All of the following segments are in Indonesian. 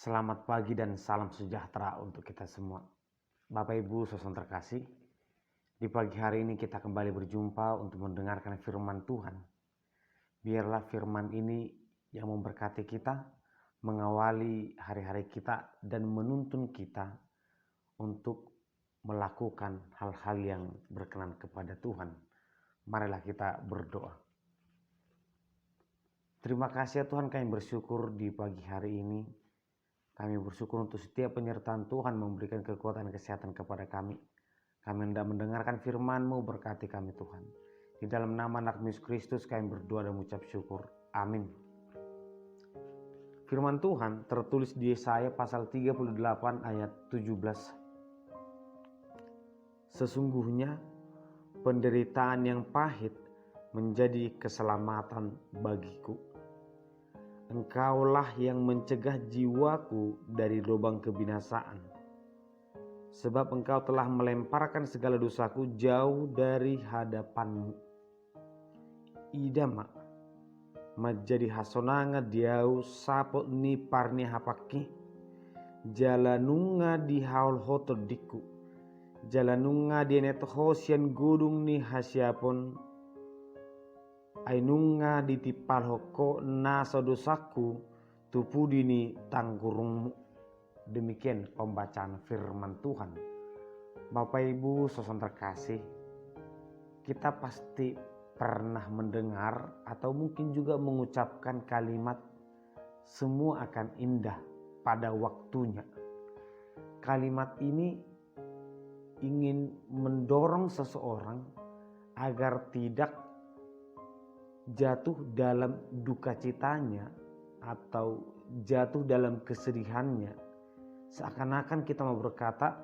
Selamat pagi dan salam sejahtera untuk kita semua. Bapak Ibu saudara terkasih, di pagi hari ini kita kembali berjumpa untuk mendengarkan firman Tuhan. Biarlah firman ini yang memberkati kita, mengawali hari-hari kita dan menuntun kita untuk melakukan hal-hal yang berkenan kepada Tuhan. Marilah kita berdoa. Terima kasih ya Tuhan, kami bersyukur di pagi hari ini. Kami bersyukur untuk setiap penyertaan Tuhan memberikan kekuatan dan kesehatan kepada kami. Kami hendak mendengarkan firman-Mu, berkati kami Tuhan. Di dalam nama anak Yesus Kristus kami berdoa dan mengucap syukur. Amin. Firman Tuhan tertulis di Yesaya pasal 38 ayat 17. Sesungguhnya penderitaan yang pahit menjadi keselamatan bagiku. Engkaulah yang mencegah jiwaku dari lubang kebinasaan. Sebab engkau telah melemparkan segala dosaku jauh dari hadapan-Mu. Idama majadi hasonanga diau sapo ni parni hapaki. Jalanunga di haul hoto diku. Jalanunga di neto hosian gudung ni hasiapon. Ainunga ditipal hoko nasa dosaku tupudini tangkurungmu. Demikian pembacaan firman Tuhan. Bapak Ibu saudara terkasih, kita pasti pernah mendengar atau mungkin juga mengucapkan kalimat semua akan indah pada waktunya. Kalimat ini ingin mendorong seseorang agar tidak jatuh dalam duka citanya atau jatuh dalam kesedihannya. Seakan-akan kita mau berkata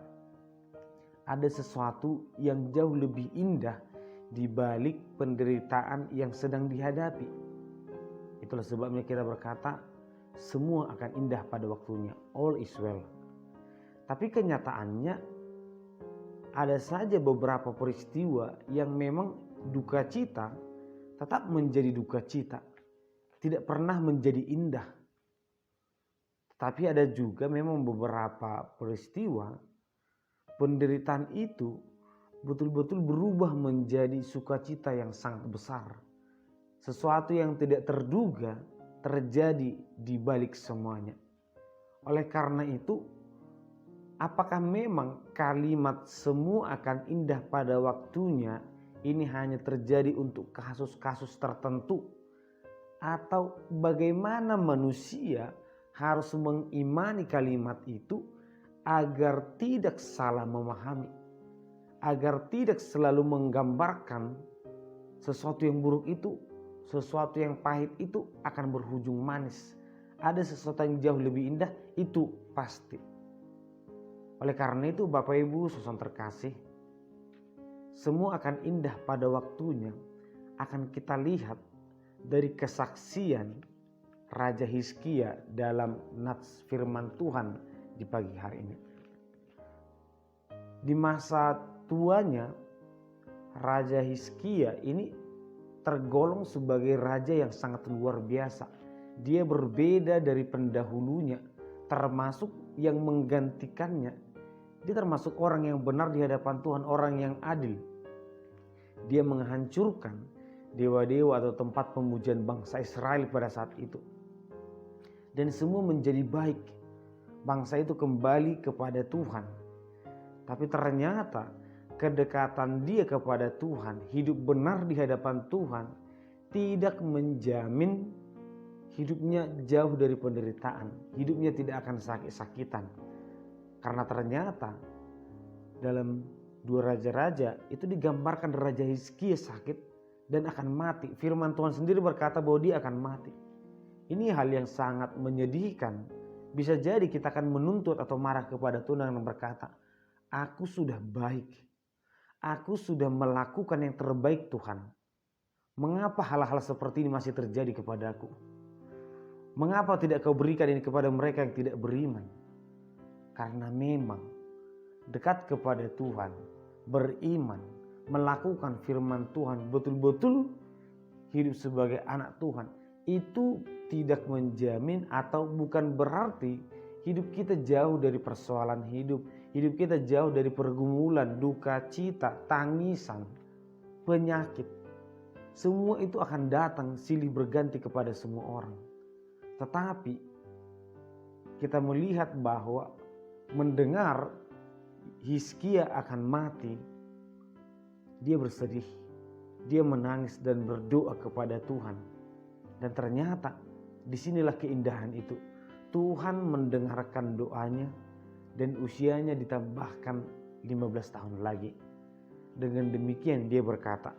ada sesuatu yang jauh lebih indah di balik penderitaan yang sedang dihadapi. Itulah sebabnya kita berkata semua akan indah pada waktunya. All is well. Tapi kenyataannya ada saja beberapa peristiwa yang memang duka cita tetap menjadi duka cita, tidak pernah menjadi indah. Tapi ada juga memang beberapa peristiwa penderitaan itu betul-betul berubah menjadi sukacita yang sangat besar. Sesuatu yang tidak terduga terjadi di balik semuanya. Oleh karena itu, apakah memang kalimat semua akan indah pada waktunya ini hanya terjadi untuk kasus-kasus tertentu? Atau bagaimana manusia harus mengimani kalimat itu agar tidak salah memahami, agar tidak selalu menggambarkan sesuatu yang buruk itu, sesuatu yang pahit itu akan berujung manis. Ada sesuatu yang jauh lebih indah, itu pasti. Oleh karena itu Bapak Ibu saudara terkasih, semua akan indah pada waktunya akan kita lihat dari kesaksian Raja Hizkia dalam nats firman Tuhan di pagi hari ini. Di masa tuanya Raja Hizkia ini tergolong sebagai raja yang sangat luar biasa. Dia berbeda dari pendahulunya, termasuk yang menggantikannya. Dia termasuk orang yang benar di hadapan Tuhan, orang yang adil. Dia menghancurkan dewa-dewa atau tempat pemujian bangsa Israel pada saat itu. Dan semua menjadi baik. Bangsa itu kembali kepada Tuhan. Tapi ternyata kedekatan dia kepada Tuhan, hidup benar di hadapan Tuhan, tidak menjamin hidupnya jauh dari penderitaan, hidupnya tidak akan sakit-sakitan. Karena ternyata dalam 2 Raja-Raja itu digambarkan Raja Hizkia sakit dan akan mati. Firman Tuhan sendiri berkata bahwa dia akan mati. Ini hal yang sangat menyedihkan. Bisa jadi kita akan menuntut atau marah kepada Tuhan dan berkata, aku sudah baik. Aku sudah melakukan yang terbaik Tuhan. Mengapa hal-hal seperti ini masih terjadi kepadaku? Mengapa tidak kau berikan ini kepada mereka yang tidak beriman? Karena memang dekat kepada Tuhan, beriman, melakukan firman Tuhan, betul-betul hidup sebagai anak Tuhan, itu tidak menjamin atau bukan berarti hidup kita jauh dari persoalan hidup kita jauh dari pergumulan, duka cita, tangisan, penyakit. Semua itu akan datang silih berganti kepada semua orang. Tetapi kita melihat bahwa mendengar Hizkia akan mati, dia bersedih, dia menangis dan berdoa kepada Tuhan. Dan ternyata disinilah keindahan itu. Tuhan mendengarkan doanya dan usianya ditambahkan 15 tahun lagi. Dengan demikian dia berkata,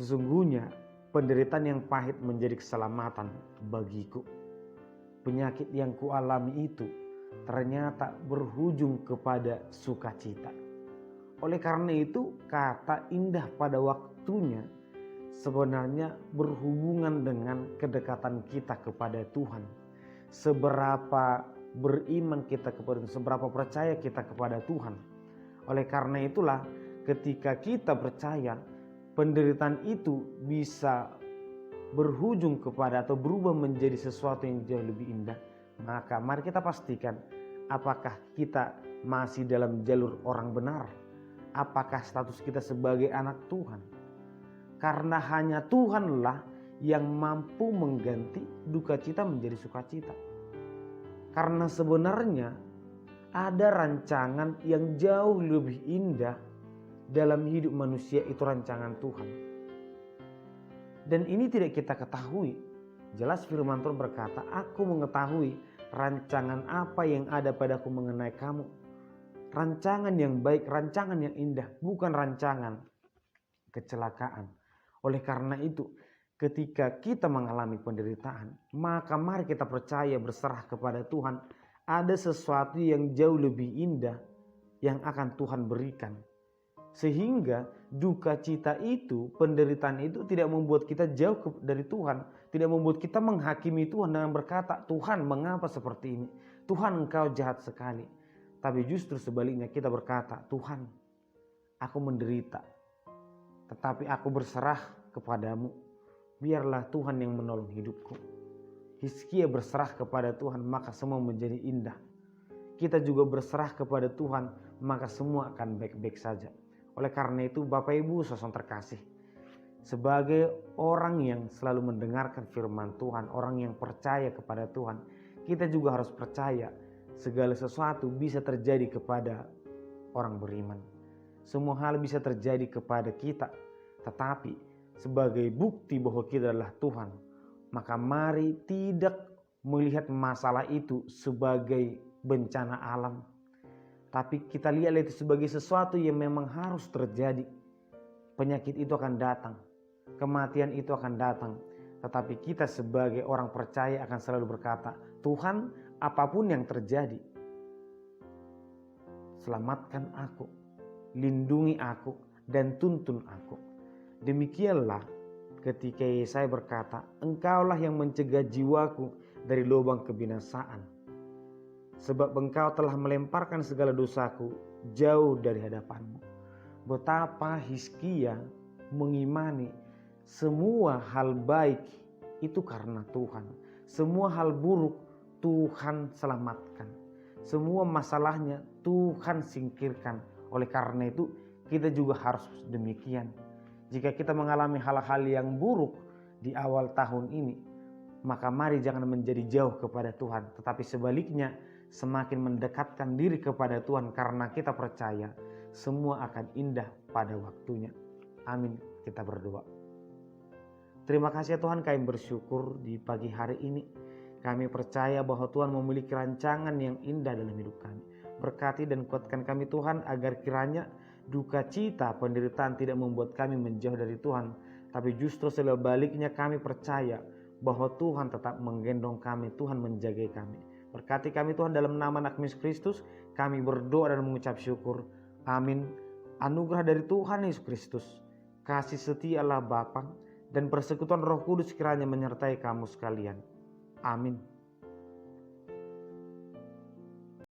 sesungguhnya penderitaan yang pahit menjadi keselamatan bagiku. Penyakit yang kualami itu ternyata berujung kepada sukacita. Oleh karena itu, kata indah pada waktunya sebenarnya berhubungan dengan kedekatan kita kepada Tuhan. Seberapa beriman kita kepada Tuhan, seberapa percaya kita kepada Tuhan. Oleh karena itulah ketika kita percaya, penderitaan itu bisa berujung kepada atau berubah menjadi sesuatu yang jauh lebih indah. Maka mari kita pastikan apakah kita masih dalam jalur orang benar. Apakah status kita sebagai anak Tuhan. Karena hanya Tuhanlah yang mampu mengganti duka cita menjadi sukacita. Karena sebenarnya ada rancangan yang jauh lebih indah dalam hidup manusia, itu rancangan Tuhan. Dan ini tidak kita ketahui. Jelas firman Tuhan berkata, aku mengetahui rancangan apa yang ada padaku mengenai kamu. Rancangan yang baik, rancangan yang indah, bukan rancangan kecelakaan. Oleh karena itu, ketika kita mengalami penderitaan, maka mari kita percaya, berserah kepada Tuhan. Ada sesuatu yang jauh lebih indah yang akan Tuhan berikan. Sehingga duka cita itu, penderitaan itu tidak membuat kita jauh dari Tuhan. Tidak membuat kita menghakimi Tuhan dan berkata, Tuhan mengapa seperti ini? Tuhan engkau jahat sekali. Tapi justru sebaliknya kita berkata, Tuhan aku menderita. Tetapi aku berserah kepadamu. Biarlah Tuhan yang menolong hidupku. Hizkia berserah kepada Tuhan, maka semua menjadi indah. Kita juga berserah kepada Tuhan, maka semua akan baik-baik saja. Oleh karena itu Bapak Ibu saudara terkasih, sebagai orang yang selalu mendengarkan firman Tuhan, orang yang percaya kepada Tuhan, kita juga harus percaya segala sesuatu bisa terjadi kepada orang beriman. Semua hal bisa terjadi kepada kita, tetapi sebagai bukti bahwa kita adalah Tuhan, maka mari tidak melihat masalah itu sebagai bencana alam, tapi kita lihat itu sebagai sesuatu yang memang harus terjadi. Penyakit itu akan datang, kematian itu akan datang, tetapi kita sebagai orang percaya akan selalu berkata, Tuhan, apapun yang terjadi, selamatkan aku, lindungi aku, dan tuntun aku. Demikianlah ketika Yesaya berkata, engkaulah yang mencegah jiwaku dari lubang kebinasaan. Sebab engkau telah melemparkan segala dosaku jauh dari hadapanmu. Betapa Hizkia mengimani semua hal baik itu karena Tuhan. Semua hal buruk Tuhan selamatkan. Semua masalahnya Tuhan singkirkan. Oleh karena itu kita juga harus demikian. Jika kita mengalami hal-hal yang buruk di awal tahun ini, maka mari jangan menjadi jauh kepada Tuhan. Tetapi sebaliknya, semakin mendekatkan diri kepada Tuhan karena kita percaya semua akan indah pada waktunya. Amin. Kita berdoa. Terima kasih ya Tuhan, kami bersyukur di pagi hari ini. Kami percaya bahwa Tuhan memiliki rancangan yang indah dalam hidup kami. Berkati dan kuatkan kami Tuhan, agar kiranya duka cita penderitaan tidak membuat kami menjauh dari Tuhan. Tapi justru sebaliknya kami percaya bahwa Tuhan tetap menggendong kami, Tuhan menjaga kami. Berkati kami Tuhan, dalam nama anak Yesus Kristus kami berdoa dan mengucap syukur. Amin. Anugerah dari Tuhan Yesus Kristus, kasih setia Allah Bapa, dan persekutuan Roh Kudus kiranya menyertai kamu sekalian. Amin.